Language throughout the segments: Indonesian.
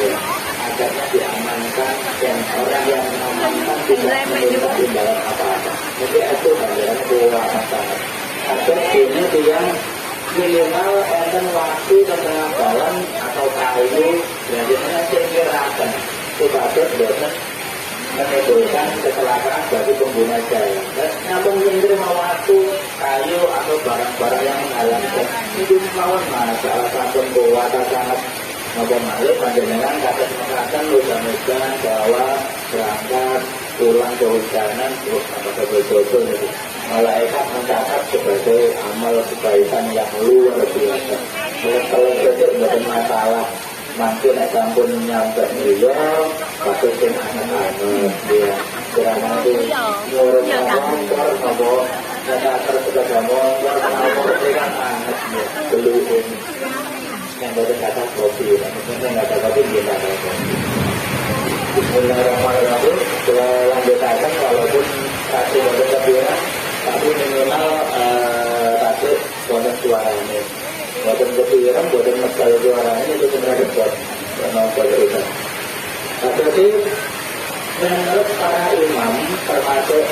ya. Agarnya diamankan dan orang yang mengamankan tidak meminta imbalan apa-apa. Jadi itu ganjaran keuangan sangat. Agar ini dia minimal enten waktu tengah jalan atau kayu biasanya sekirakan sebagai dosen menimbulkan kecelakaan bagi pengguna jalan. Dan namun menerima waktu kayu atau barang-barang yang menghalangi itu melawan salah satu kuota sangat maupun malu panjenengan kata mengatakan hujan-hujan bawa berangkat pulang kehujanan terus apa betul-betul itu malaikat mencatat sebagai amal kebaikan yang luar biasa. Kalau itu tidak masalah mungkin akan nyampe dia pakai sing anak-anak dia karena itu ngurus motor atau kata tersedia motor atau dengan anak belum yang baru kata kopi maksudnya nggak ada kopi dia nggak ada kopi. Bismillahirrahmanirrahim. Lanjutkan walaupun kasih baru kebiasaan tapi minimal kasih bonus suaranya. Buatan kepikiran, buatan masalah suaranya itu sebenarnya buat menonton kita. Tapi menurut para imam termasuk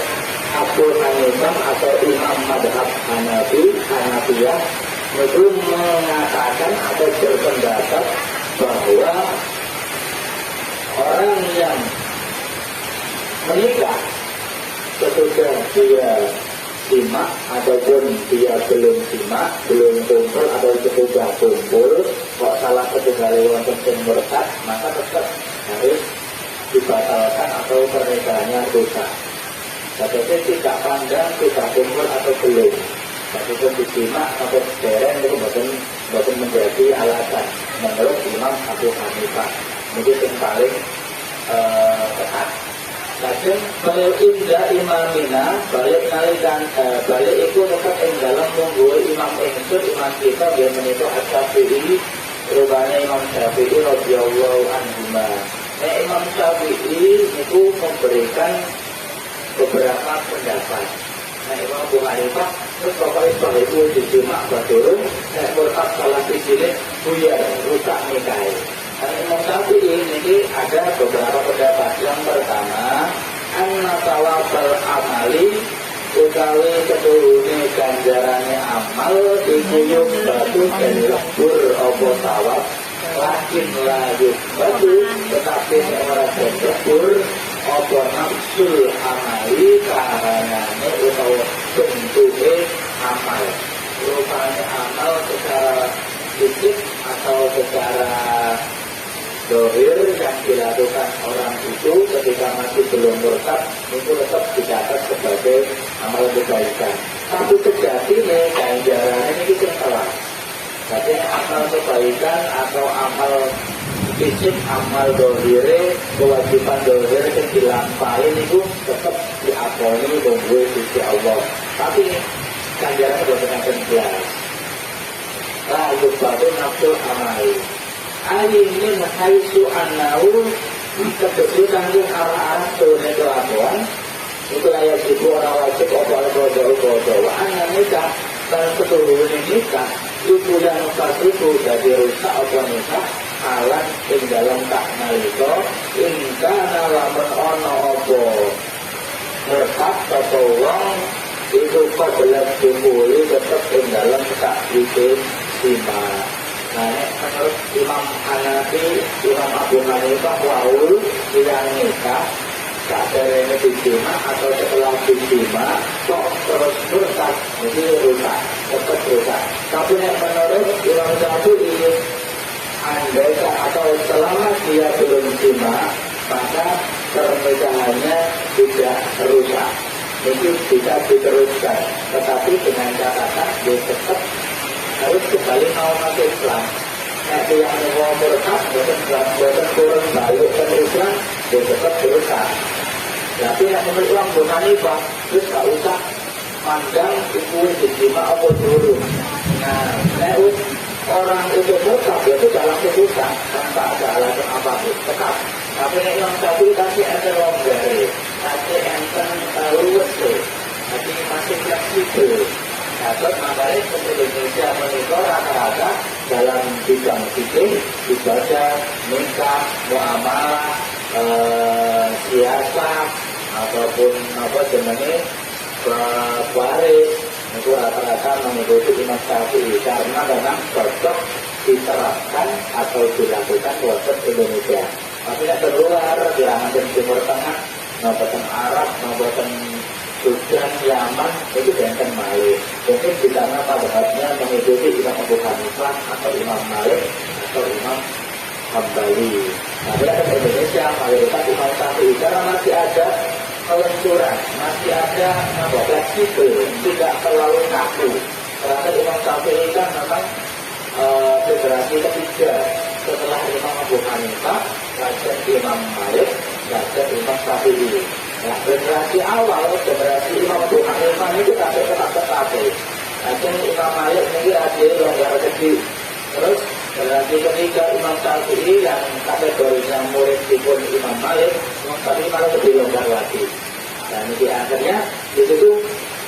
Abu Hanifah atau Imam Madhab Hanafiyah itu mengatakan atau berpendapat bahwa orang yang menikah sesudah dia simak ataupun dia belum simak, belum kumpul atau sudah kumpul, kok salah satu kali wonten sing murtad, maka tetap harus dibatalkan atau pernikahannya rusak. Tapi tidak pandang sudah kumpul atau belum, meskipun disimak atau dereng itu bukan menjadi alasan menurut Imam Abu Hanifah. Mungkin yang paling tepat. Lajeng balik indah imamina balik nalikan balik itu tetap yang dalam menggul imam ingsun imam kita dia menikah Asy-Syafi'i rupanya Imam Syafi'i radhiyallahu anhu. Imam Syafi'i itu memberikan beberapa pendapat. Imam Abu Hanifah terus pokoknya itu disimak betul. Murtad salah sini buyar rusak nikahi. Imam Syafi'i ini ada beberapa pendapat. Yang pertama, anna tawabal amali utawi keturune ganjarannya amal dikuyuk batu dan lebur opo tawab lakin layuk batu tetapi orang lebur opo nafsul amali karenanya utawa bentuknya amal rupanya amal secara fisik atau secara dohir yang dilakukan orang itu ketika masih belum murtad itu tetap dicatat sebagai amal kebaikan. Tapi sejatinya ganjarannya ini kita salah. Jadi amal kebaikan atau amal fisik, amal dohir, kewajiban dohir yang dilampain itu tetap diakoni nunggu sisi Allah. Tapi ganjarannya bukan jelas. Lalu baru nafsu amali. Ali ini menghaisu an-naul kebetulan yang arah-arah turunnya kelakuan itu layak itu orang wajib obat-obat anak nikah dan keturunan nikah itu yang itu jadi rusak obat nikah alat yang dalam tak nalito ingkana lamun ono obo merkat atau uang itu kebelas dimuli tetap yang dalam tak itu simak. Nah, menurut Imam Hanafi, Imam Abu Hanifah waul yang nikah saat ini disimak atau setelah disimak kok terus rusak, jadi rusak, tetap rusak. Tapi menurut Imam Syafi'i andai atau selama dia belum simak maka pernikahannya tidak rusak. Itu bisa diteruskan, tetapi dengan catatan dia tetap harus kembali mau masuk Islam. Nanti yang mau murtad, bukan turun balik ke Islam, dia tetap berusaha. Tapi yang menurut Imam Abu Hanifah, terus tak usah pandang itu diterima apa turun. Nah, orang itu murtad itu dalam kesusahan tanpa ada alasan apapun, tetap. Tapi yang Imam Syafi'i kasih enten longgari, kasih enten luwes, kasih masih fleksibel. Nah, terus makanya Indonesia menikah rata-rata dalam bidang fikih, ibadah, nikah, muamalah, siasat ataupun apa jenisnya waris itu rata-rata mengikuti Imam Syafi'i karena memang cocok diterapkan atau dilakukan buatan Indonesia. Tapi tidak keluar jangan di Timur Tengah, buatan Arab, buatan Sudan, Yaman itu benteng Malik. Mungkin di sana madhabnya mengikuti Imam Abu Hanifah atau Imam Malik atau Imam Hambali. Nah, di Indonesia mayoritas Imam Syafi'i karena masih ada kelenturan, masih ada fleksibel, tidak terlalu kaku. Karena Imam Syafi'i kan memang generasi ketiga setelah Imam Abu Hanifah, kemudian Imam Malik, kemudian Imam Syafi'i. Nah, generasi awal, generasi Imam Abu Hanifah itu tetap. Kemudian Imam Malik ini ada longgar kecil. Terus generasi ketiga Imam Syafi'i yang kategorinya murid pun Imam Malik, Imam Syafi'i malah lebih longgar lagi. Dan di akhirnya itu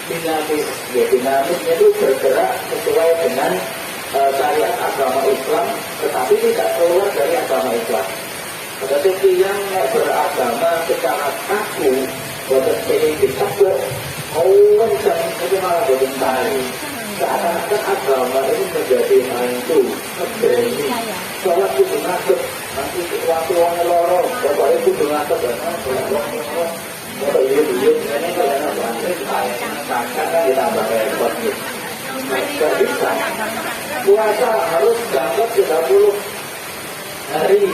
dinamisnya itu bergerak sesuai dengan syariat agama Islam, tetapi tidak keluar dari agama Islam. Tetapi yang beragama secara kaku, bukan ingin dicampur, itu malah bukan tari. Seakan-akan agama ini menjadi hantu, berani. Sholat itu ngasut, nanti waktu orang lorong, bapak itu ngasut, kalau yuk, ini kalau kakak ditambah repot gitu. Tidak bisa. Puasa harus dapat 30 hari.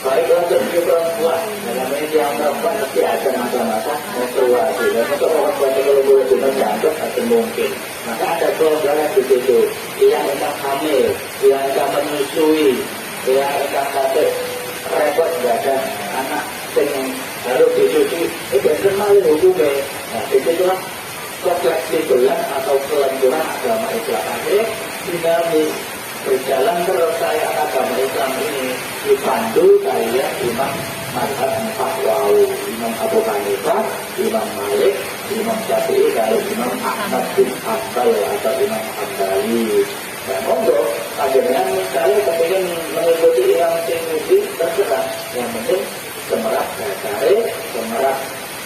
Baik untuk perempuan, dalam ini yang perempuan pasti ada masa-masa menstruasi. Dan untuk orang tua kalau boleh dimenjangkut atau mungkin. Maka ada kelonggaran di situ. Yang akan hamil, yang akan menyusui, yang akan sakit, repot nggak ada anak yang harus disusui. Itu benar hukumnya. Nah, disitulah kefleksibelan atau kelenturan agama Islam. Akhirnya dinamis berjalan terus saya agama Islam ini dipandu saya Imam Mazhab 4 wau, Imam Abu Hanifah, Imam Malik, Imam Syafi'i, dan Imam Ahmad bin Hanbal atau Imam Hambali. Dan monggo akhirnya saya kepengen mengikuti Imam Syafi'i terserah. Yang penting semerap dasare, semerap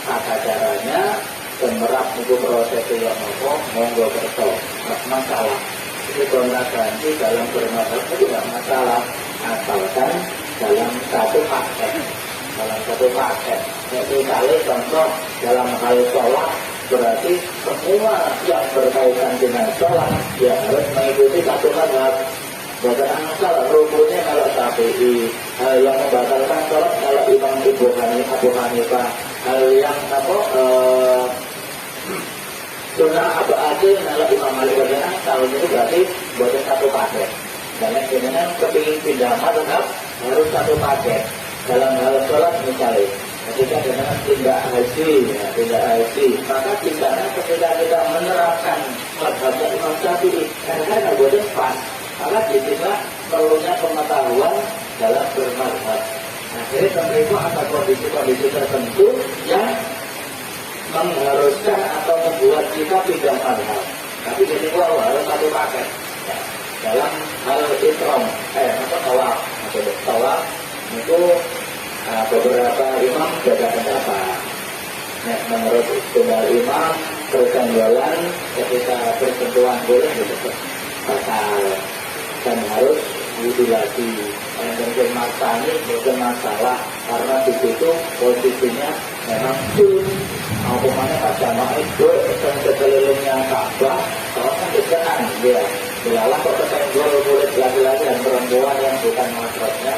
tata caranya, semerap untuk prosesnya yang monggo kerto masalah. Ini ganti dalam bermadhab itu tidak masalah, asalkan dalam satu paket. Yaitu misalnya contoh dalam hal sholat, berarti semua yang berkaitan dengan sholat ya harus mengikuti satu madhab. Bukan masalah rukunnya kalau Syafi'i, hal yang membatalkan sholat kalau Imam Abu Hanifah, hal yang sunnah apa aja kalau Imam Malik berjalan tahun itu berarti buatnya satu paket. Dan yang kemudian kepingin pindah madhab harus satu paket. Dalam hal sholat misalnya, ketika dengan tindak haji, maka tindaknya ketika kita menerapkan madhabnya Imam Syafi'i, karena buatnya pas. Maka disitulah perlunya pengetahuan dalam bermadhab. Akhirnya tentu ada kondisi-kondisi tertentu yang mengharuskan atau membuat kita pindah madhab. Tapi jadi harus satu paket. Ya. Dalam hal ikram, tawaf itu beberapa imam beda pendapat. Nah, menurut tunggal imam perjanggalan ketika bersentuhan boleh disebut batal dan harus wudhu lagi. Yang bukan masalah karena di situ posisinya memang full. Hukumannya pas jamaah itu dan sekelilingnya Ka'bah, kalau kan dekat dia. Belalah kok kesenggol kulit laki-laki dan perempuan yang bukan maksudnya.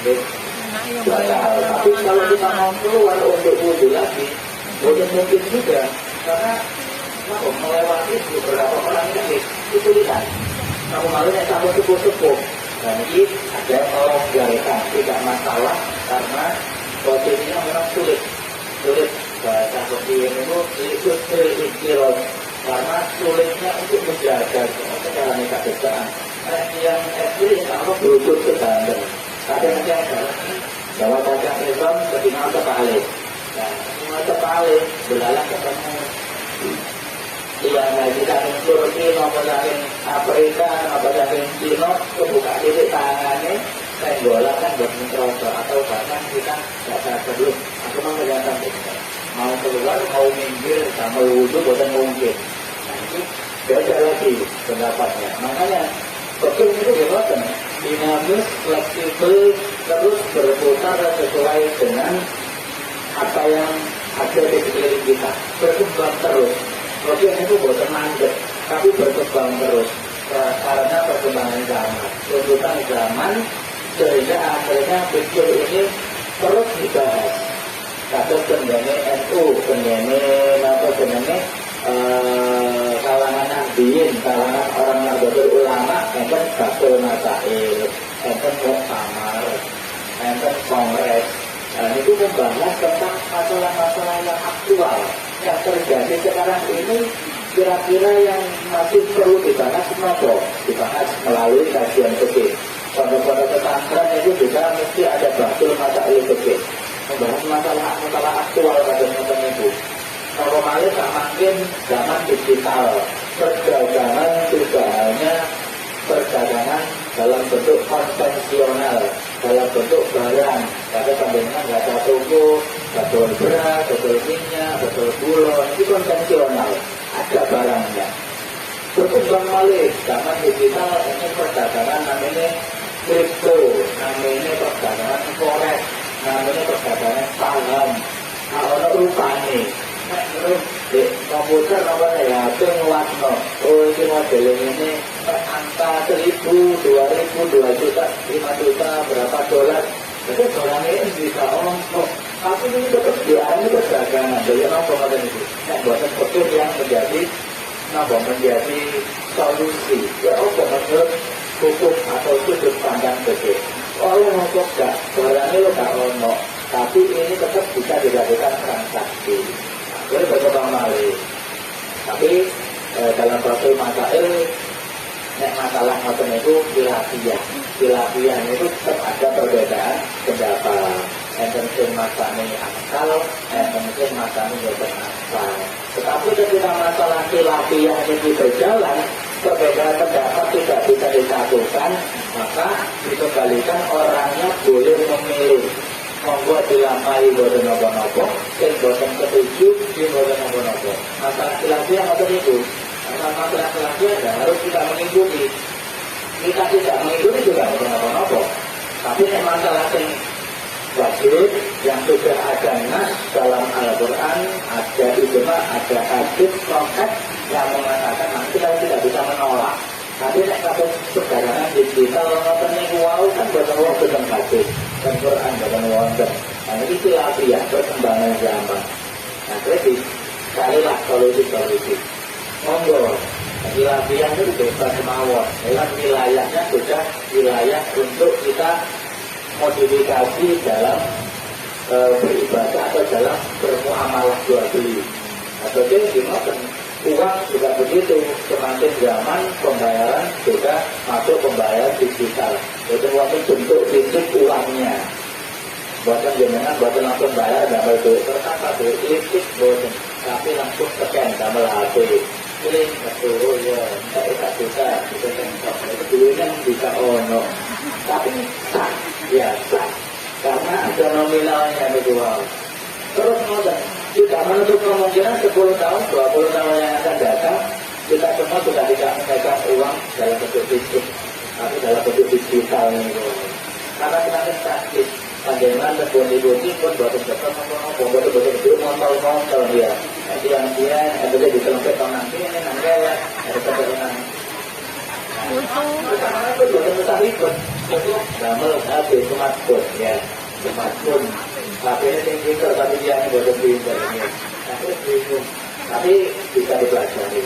Tapi kalau kita mau keluar untuk wudhu lagi, mungkin juga karena melewati beberapa orang ini kesulitan. Kamu malunya sama sepuh-sepuh. Dan ini ada yang melonggarkan, tidak masalah karena posisinya memang sulit bahasa seperti ini itu ikut karena sulitnya untuk menjaga secara keadaan. Yang ekstrim apa berujung ke bandar. Ada yang bahwa dagang Islam ketinggalan terbalik. Nah, semua terbalik belalang ketemu Yang kita Turki, maupun saking Afrika, maupun saking Cina, kebuka titik tangannya, bola kan buat mikroso atau bahkan kita nggak perlu. Aku mau kelihatan mau keluar, mau minggir, sama wudhu, bukan mungkin. Nah itu beda lagi pendapatnya. Makanya betul itu gimana? Dinamis, fleksibel, terus berputar sesuai dengan apa yang ada di sekeliling kita, berkembang terus. Kemudian itu bukan mandek, tapi berkembang terus karena perkembangan zaman, tuntutan zaman, sehingga akhirnya pikir ini terus dibahas. Kata kendane NU, kendane apa kendane kalangan nahdien, kalangan orang Nahdlatul Ulama, enten Batul Masail, enten Muktamar, enten Kongres. Itu membahas tentang masalah-masalah yang aktual yang terjadi sekarang ini, kira-kira yang masih perlu dibahas kenapa? Dibahas melalui kajian fikih. Pada pesantren itu juga mesti ada Batul Masail fikih, membahas masalah aktual pada masa itu. Kalau malah tak makin zaman digital, perdagangan tidak hanya perdagangan dalam bentuk konvensional, dalam bentuk barang. Karena pandangan nggak ada toko, betul beras, betul minyak, betul gula, itu konvensional, ada barangnya. Berkembang malih zaman digital ini perdagangan namanya kripto, namanya perdagangan forex, namanya perdagangan saham. Kalau rupanya di komputer apa ya, itu ngewarno. Oh ini model ini angka 1.000, 2.000, 2 juta, 5 juta, berapa dolar. Itu barangnya bisa ongkok. Tapi ini tetap dialami perdagangan. Jadi apa kata itu? Buatan betul yang menjadi solusi. Ya apa menurut hukum atau sudut pandang betul. Oleh ongkok gak, barangnya lo gak ongkok. Tapi ini tetap bisa dilakukan transaksi. Jadi berkembang malih. Tapi dalam Batul Masail, masalah macam itu khilafiyah itu tetap ada perbedaan pendapat. Enten masane akal, enten masane boten akal. Tetapi ketika masalah khilafiyah ini berjalan, perbedaan pendapat tidak bisa disatukan, maka dikembalikan orangnya boleh memilih. Membuat dilampaui boten nopo-nopo, dan boten ketujuh di boten nopo-nopo. Masalah khilafiyah atau itu, masalah khilafiyah harus kita mengikuti. Kita tidak mengikuti juga boten nopo-nopo. Tapi masalah yang wajib yang sudah ada nas dalam Al-Quran, ada ijma, ada hadis konkret yang mengatakan nanti kita tidak bisa menolak. Tapi kalau sekarang digital ngotennya wow kan boten hadis. Dan Quran dan wonder. Nah ini khilafiyah perkembangan zaman. Nah jadi carilah solusi. Monggo. Khilafiyah itu bebas mawon. Dalam wilayahnya sudah wilayah untuk kita modifikasi dalam beribadah atau dalam bermuamalah jual beli. Atau gimana? Uang juga begitu, semakin zaman pembayaran sudah masuk pembayaran digital. Itu waktu bentuk fisik uangnya. Buatan jenengan, buatan langsung bayar, gambar duit kertas, duit listrik, tapi langsung scan, gambar HP. Klik, betul ya, tak bisa tengok. Itu duitnya bisa ono. Tapi sah, ya sah. Karena ada nominalnya dijual. Terus modal. Tidak menutup kemungkinan 10 tahun, 20 tahun yang akan datang, kita semua sudah tidak memegang uang dalam bentuk fisik, tapi dalam bentuk digital ini. Karena kita sakit, bagaimana terbunyi-bunyi pun betul-betul betul-betul montol dia. Nanti yang dia, ada di kelempet nanti ini nanti ya, ada kebetulan. Karena itu betul-betul ribet. Itu gamel habis smartphone ya, smartphone. Tapi ini tinggi kok, tapi dia ini bodoh pintar ini. Tapi bingung. Tapi bisa dipelajari.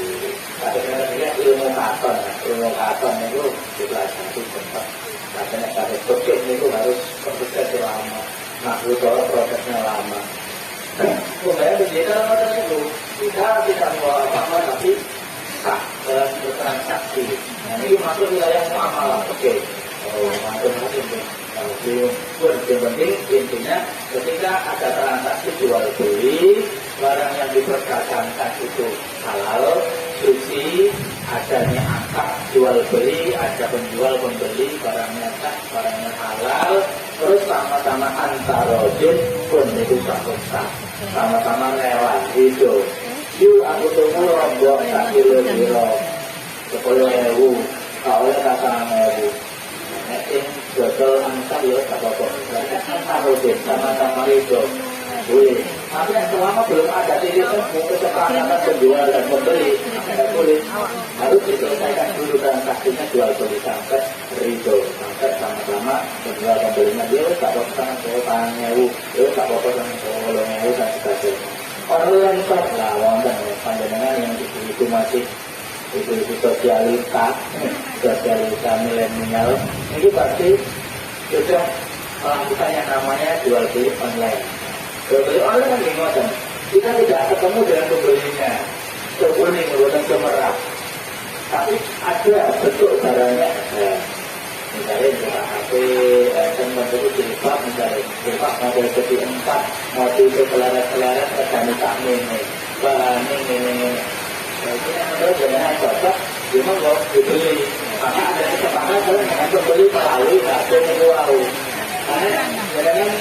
Katanya ilmu katon itu dipelajari tempat. Katanya kalau project itu harus proses lama. Makhluk prosesnya lama. Kemudian digital itu kita tidak mau apa-apa, tapi sah dalam bertransaksi. Nah ini masuk wilayah muamalah. Oke. Oh, macam-macam. Yang penting intinya ketika ada transaksi jual beli, barang yang diperdagangkan itu halal, suci, adanya akad jual beli, ada penjual pembeli, barangnya sah, barangnya halal, terus sama-sama antarojin pun itu sah, sama-sama rela hidup. Yuk aku tunggu rombok tak kilo-kilo 10.000, kalau tak 1.000. Nek jual angka ya tak apa-apa. Antarojin sama-sama hidup. Boleh. Tapi selama belum ada titipan kesepakatan penjual dan pembeli, tidak boleh. Harus diselesaikan dulu transaksinya jual beli sampai ridho, sampai sama-sama penjual pembelinya dia tak apa-apa sama saya 1.000, dia tak apa-apa sama saya 10.000 dan sebagainya. Orang yang top lah, wonten panjenengan yang itu masih itu sosialita milenial, ini pasti sudah melakukan yang namanya jual beli online. Jual beli online kan gimana? Kita tidak ketemu dengan pembelinya, kuning bukan semerah, tapi ada bentuk barangnya. Misalnya juga HP, bentuk jilbab, misalnya jilbab model segi 4, motif kelaret-kelaret, rekan-rekan ini, bahan ini. Jadi yang menurut dengan cocok, cuma kalau dibeli, maka ada kesepakatan dengan pembeli melalui HP melalui. Karena kadang-kadang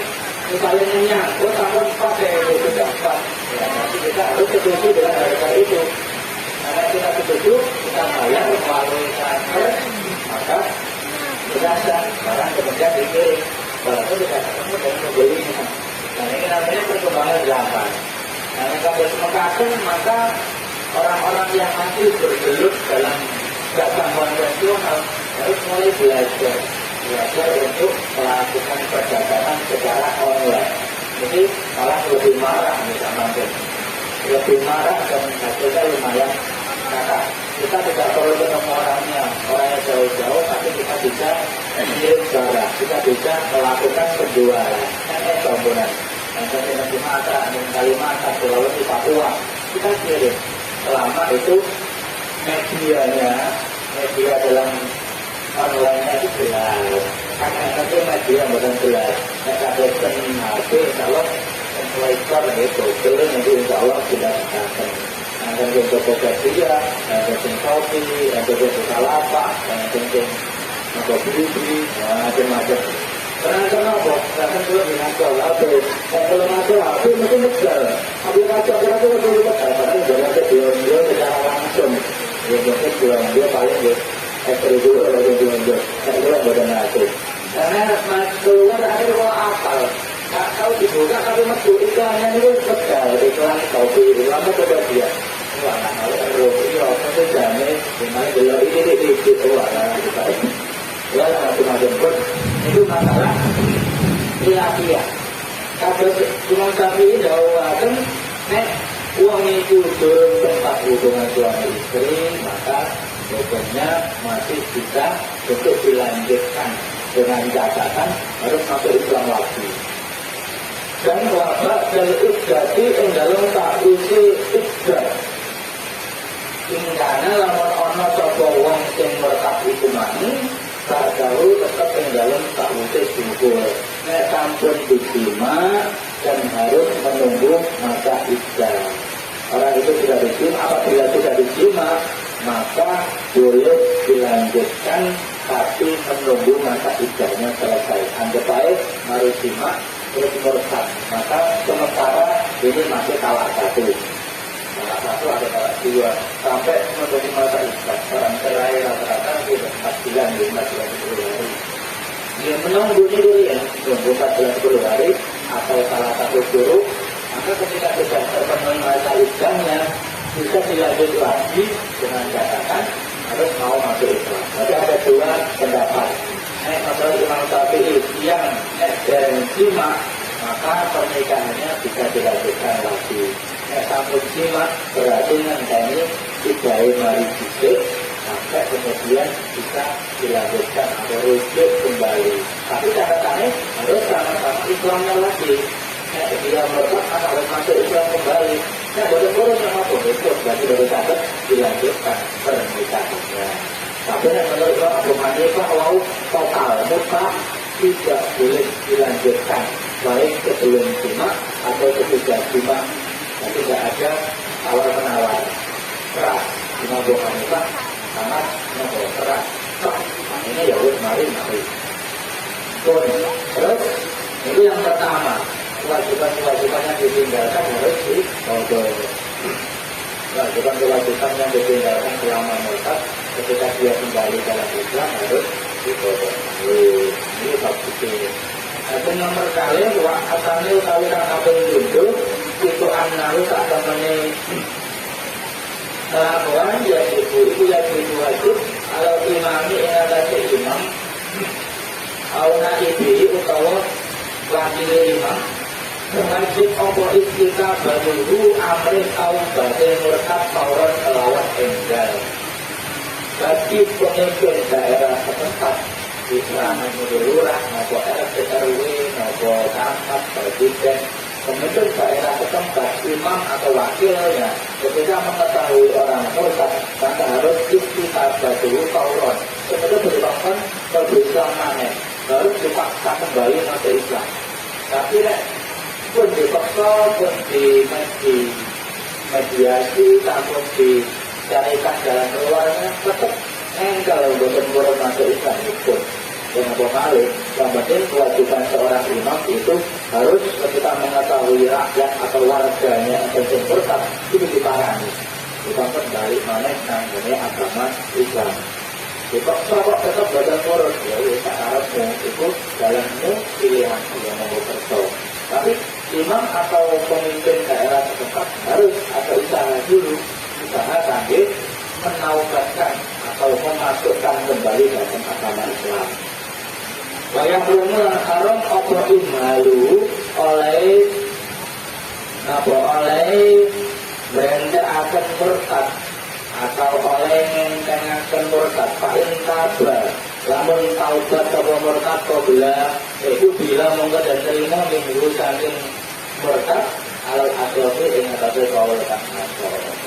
misalnya menyangkut sampai pakai itu dapat, nanti kita harus setuju dengan harga itu. Karena kita setuju, kita bayar melalui transfer, maka berasa barang kemudian dikirim. Walaupun tidak ketemu dengan pembelinya. Nah ini namanya perkembangan zaman. Nah kalau semekakan maka orang-orang yang masih bergelut dalam dagang konvensional harus mulai belajar untuk melakukan perdagangan secara online. Jadi malah lebih marah misalnya, lebih marah dan hasilnya lumayan kata. Kita tidak perlu ketemu orangnya jauh-jauh, tapi kita bisa mengirim barang, kita bisa melakukan penjualan. Bangunan, yang di Sumatera, di Kalimantan, Sulawesi, Papua, kita kirim. Selama itu media dalam online itu jelas. Karena itu media bukan jelas. Mereka berikan HP, kalau influencer itu, belum itu insya Allah tidak akan. Ada yang Tokopedia, ada yang Shopee, ada yang Bukalapak, ada yang Tokopedia, macam-macam. Karena apa? Karena kalau dengan kalau masuk HP mesti besar. Tapi kalau lebih besar, karena jangan jual secara langsung. Dia mungkin jual paling dulu atau jual. Saya kira badan HP. Karena keluar ada kalau apal. Tak tahu dibuka tapi masuk iklannya itu besar. Iklan Shopee, iklan Tokopedia. Wah, kalau itu jamin, dimana beliau ini wah, ya macam-macam pun itu masalah iya. Kalau cuma kami jauhkan, uang itu turun tempat hubungan suami istri, maka hukumnya masih bisa untuk dilanjutkan dengan catatan harus masuk Islam lagi. Dan wabak dari jadi dalam tak usi iddah. Ingkana lamun ana sapa wong sing mertak iku mani, tak jauh tetap ing dalem sakwise syukur. Nek sampun diterima dan harus menunggu masa iddah. Orang itu sudah diterima, apabila sudah diterima, maka boleh dilanjutkan tapi menunggu masa iddahnya selesai. Anggap baik harus diterima terus murtad. Maka sementara ini masih talak satu. Talak satu ada talak dua sampai menunggu masa iddah. Orang cerai rata-rata sudah 4 bulan, 15 bulan 10 hari. Dia menunggu dulu ya, menunggu 4 bulan 10 hari atau salah satu guru. Maka ketika sudah terpenuhi masa iddahnya bisa dilanjut lagi dengan catatan harus mau masuk Islam. Jadi ada dua pendapat. Masalah Imam Syafi'i yang dan jima, maka pernikahannya bisa dilanjutkan lagi. Sampun jima berarti nanti idai mari bisik sampai kemudian bisa dilanjutkan atau rujuk kembali. Tapi catatannya harus sama-sama Islamnya lagi. Dia berkata harus masuk Islam kembali. Boleh sama pun itu berarti baru dapat dilanjutkan pernikahannya. Tapi menurut Abu Hanifah kalau total mutlak tidak boleh dilanjutkan baik sebelum jima atau sesudah jima. Tidak ada tawar menawar keras. Cuma Abu Hanifah karena nopo keras. Ini ya wis mari. Terus itu yang pertama, kewajiban-kewajiban yang ditinggalkan harus dikodok. Kewajiban-kewajiban yang ditinggalkan selama murtad ketika dia kembali dalam Islam harus dikodok. Ini bab fikih. Itu nomor kali wa asamil kali kang kaping pindho itu anaru sak temene lawan ya itu ya wajib kalau imami yang ada imam auna ibi utawa wakil imam wajib apa istika baru amri au badhe murtad fauran kelawan enggal bagi pemimpin daerah setempat Islam lurah maupun RT RW maupun camat presiden pemimpin daerah setempat imam atau wakilnya ketika mengetahui orang murtad maka harus istiqabah dulu tauron sebenarnya berupakan berislam maneh harus dipaksa kembali masuk Islam tapi pun dipaksa pun di mediasi ataupun dicarikan jalan keluarnya tetap enggal untuk masuk Islam itu dan apa kali yang penting kewajiban seorang imam itu harus ketika mengetahui rakyat atau warganya yang murtad itu diparani bukan kembali mana namanya agama Islam dipaksa kok tetap badan kurus ya tak harusnya itu jalanmu pilihan yang mau berso tapi imam atau pemimpin daerah setempat harus ada usaha dulu usaha sambil menaubatkan atau memasukkan kembali dalam agama Islam. Bayang rumah haram apa imalu oleh berenda akan murtad atau oleh akan murtad paling kabar namun taubat atau murtad bila itu bila monggo dan terima minggu saking murtad alal asrofi yang atasnya kawal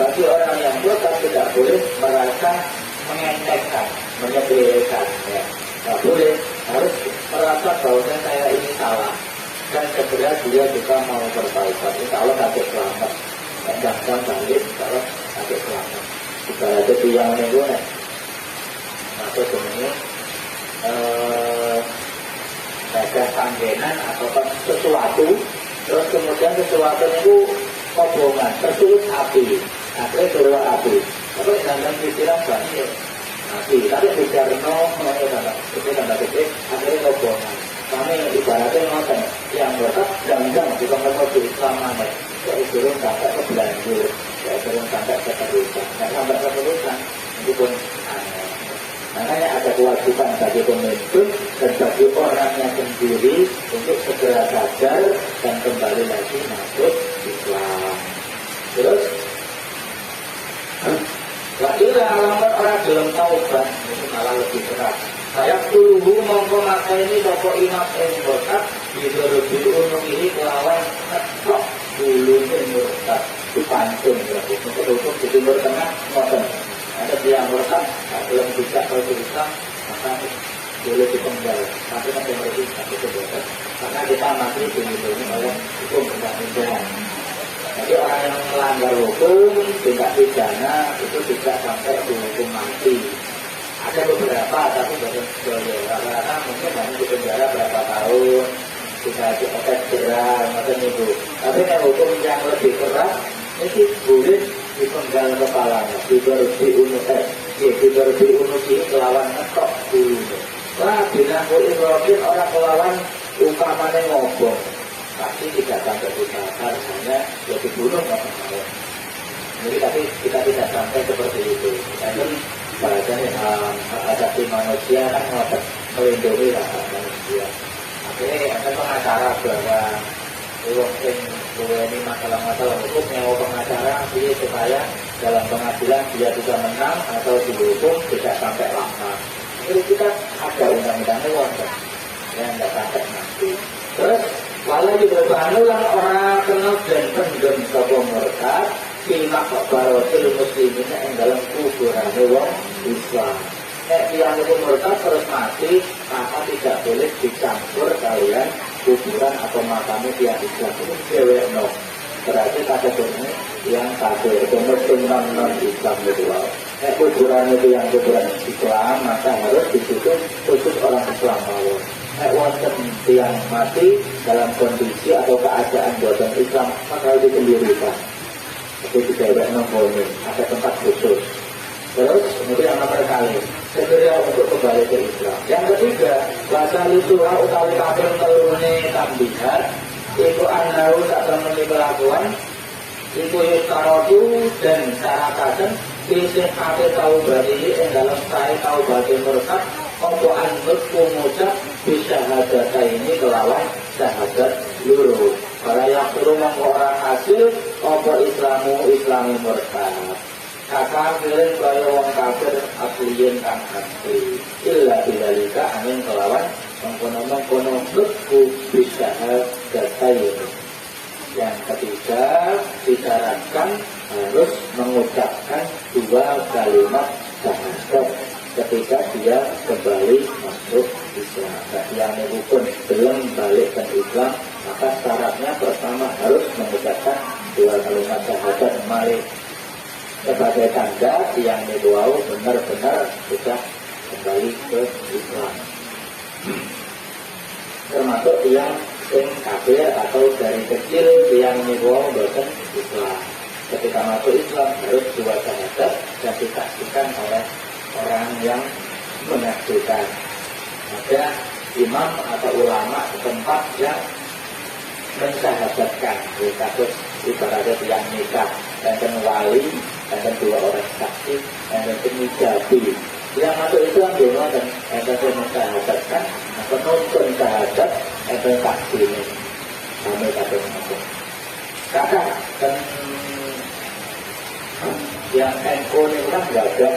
bagi orang yang murtad tidak boleh merasa mengentengkan, menyepelekan ya. Tidak boleh, harus merasa bahwa saya ini salah dan segera dia juga mau bertaubat insya Allah nanti selamat jangan balik kalau nanti selamat ibaratnya itu yang menunggu masuk semuanya ada sanggenan atau sesuatu terus kemudian sesuatu itu kobongan tersulut api akhirnya keluar api tapi dalam pikiran banyak api tapi bicara itu tanda petik akhirnya kobongan kami ibaratnya ngoten yang berkat jangan juga mengerti Islam aneh saya turun sampai ke Belanda saya turun sampai ke Terusan sampai ke Terusan itu pun aneh makanya ada kewajiban bagi pemimpin dan bagi orangnya sendiri untuk segera sadar dan kembali lagi masuk Islam. Terus, wakilah alamat orang belum taubat itu malah lebih berat. Saya tunggu mongko maka ini toko imam murtad lebih untuk ini kelawan ngetok dulu murtad dipancing berarti untuk hukum di timur tengah ngoten. Ada dia murtad belum bisa berdosa maka boleh dipenggal tapi nanti berdosa itu dosa karena kita mati dilindungi oleh hukum undang-undang. Jadi orang yang melanggar hukum tindak pidana itu tidak sampai dihukum mati. Ada beberapa tapi rata-rata mungkin hanya di penjara berapa tahun bisa diefek jerah macam itu. Tapi yang hukum yang lebih keras ini boleh dipenggal kepalanya, diberdi unuk ini kelawan ngetok dulu. Wah, binangkul Ibrahim orang kelawan umpamanya ngobong, pasti tidak sampai dibakar, hanya ya dibunuh nggak mau. Jadi tapi kita tidak sampai seperti itu. Namun bahasanya asasi manusia kan ngotot melindungi hak manusia. Akhirnya ada pengacara bahwa ini masalah-masalah hukum yang pengacara dia supaya dalam pengadilan dia bisa menang atau dihukum tidak sampai lama. Jadi kita ada undang-undangnya wonten yang tidak sampai nanti. Terus walau juga banulang orang kenal dan pendem sopo murtad filmak barotil muslimin yang dalam kuburan wong Islam. Yang itu murtad terus mati maka tidak boleh dicampur kalian kuburan atau makamnya pihak Islam itu cewek no berarti kategorinya yang kafir, muslim non Islam gitu. Kuburan itu yang kuburan Islam, maka harus di situ khusus orang Islam mawon. Wonten yang mati dalam kondisi atau keadaan buatan Islam, maka itu sendirikan. Itu tidak nombornya, ada tempat khusus. Terus kemudian yang nomor kali segera untuk kembali ke Islam. Yang ketiga, bahasa lutuha utawi kafir telune tambihan iku anaru tak temeni kelakuan iku yutarodu dan syarataken kisih kafir tahu bari dalam kai tahu bari murtad opo anut pengucap bisa hadata ini kelawan syahadat luru. Para yang turun orang hasil opo islami murtad. Kafirin kaya wong kafir asliyen kang asli illa bilalika angin kelawan mengkono-mengkono beku bisa gatain. Yang ketiga disyaratkan harus mengucapkan 2 kalimat syahadat ketika dia kembali masuk Islam. Yang rukun belum balik ke Islam, maka syaratnya pertama harus mengucapkan 2 kalimat syahadat malik sebagai tanda yang dibawa benar-benar sudah kembali ke Islam. Termasuk yang kafir atau dari kecil yang dibawa bosan Islam. Ketika masuk Islam harus 2 syahadat dan disaksikan oleh orang yang menyaksikan. Ada imam atau ulama tempat yang mensyahadatkan. Kasus ibaratnya yang nikah dan wali dan 2 orang saksi dan penjabi yang masuk itu yang dan mensyahadatkan penonton syahadat dan saksi ini kami kata masuk kakak dan yang NU ini kan nggak ada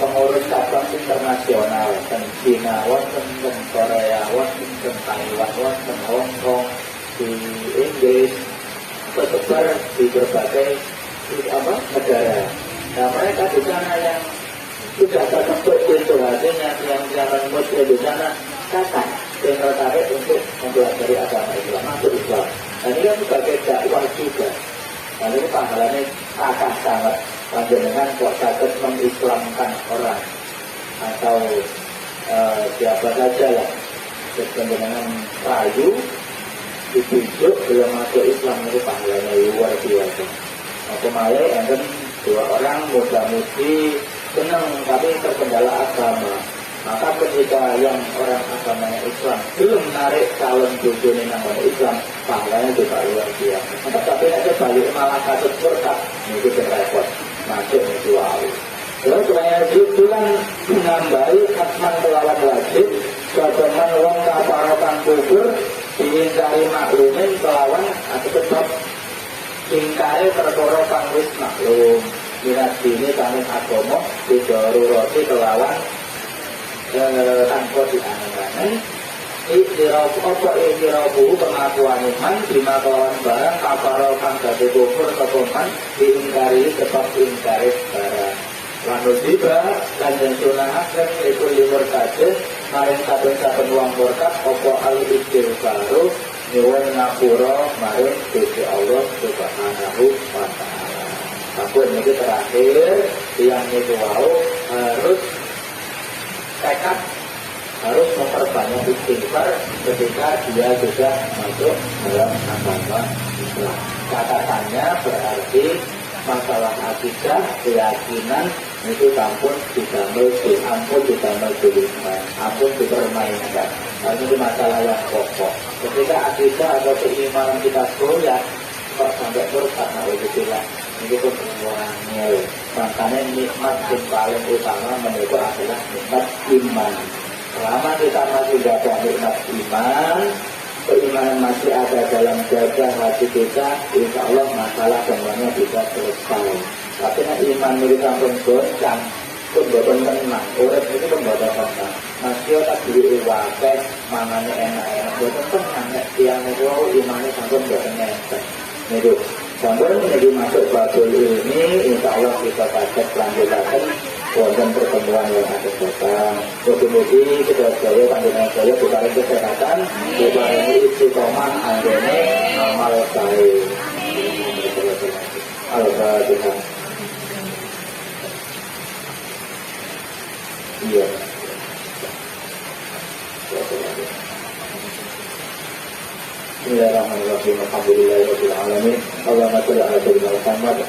pengurus cabang internasional dan Cina, dan Korea, dan Taiwan, dan Hong Kong, di Inggris, tersebar di berbagai negara. Nah mereka di sana yang sudah terbentuk pintu hatinya, yang jangan muslim di sana datang yang tertarik untuk mempelajari agama Islam, masuk Islam. Dan ini kan sebagai dakwah juga. Dan ini pahalanya akan sangat panjenengan kok sakit mengislamkan orang atau siapa saja lah panjenengan rayu ditunjuk belum masuk Islam itu pahalanya luar biasa. Kemarin enten 2 orang muda-mudi senang tapi terkendala agama. Maka ketika yang orang agamanya Islam belum menarik calon bojone namanya Islam, pahalanya juga luar biasa. Tapi ada balik malah katut murtad, itu repot masuk itu awal. Terus saya jutulan menambahi asman kelawan wajib, kebetulan wong kafarokan kubur diingkari maklumin kelawan atau tetap ingkari perkara kang wis maklum. Minat dini kami agama didoruroti kelawan tanpa dianeh-aneh ikhtirafu pengakuan iman bima kelawan barang kaparo kang dadi kufur kepoman diingkari sebab ingkari barang lanut tiba dan sunahkan itu limur kaje maring saben-saben wong murtad apa al-istighfaru nyuwun ngapura maring Gusti Allah Subhanahu wa taala. Sampun niki terakhir yang niku wau harus tekad harus memperbanyak istighfar ketika dia sudah masuk dalam agama Islam. Catatannya berarti masalah akidah, keyakinan itu ampun didamel, ampun didamel tulisan, ampun dipermainkan. Karena itu masalah yang pokok. Ketika akidah atau keimanan kita goyah, kok sampai murtad, naudzubillah. Ini pun semuanya. Makanya nikmat yang paling utama menurut adalah nikmat iman. Selama kita masih ada nikmat iman, keimanan masih ada dalam dada hati kita, insya Allah masalah semuanya bisa selesai. Tapi iman kita pun goncang, pun boten tenang. Urip itu pun boten tenang. Masih tak diri wakil, mangannya enak-enak, boten tenang. Yang itu imannya sampai boten enak. Itu sampai menjadi masuk babul ini, insya Allah kita dapat lanjutkan wonten pertemuan yang akan datang. Mugi-mugi kita sekalian panjenengan saya bukan kesehatan, bukan istiqomah anggone amal baik. Al-Fatihah. Iya. Bismillahirrahmanirrahim. Alhamdulillahirabbil alamin. Allahumma shalli ala sayyidina Muhammad.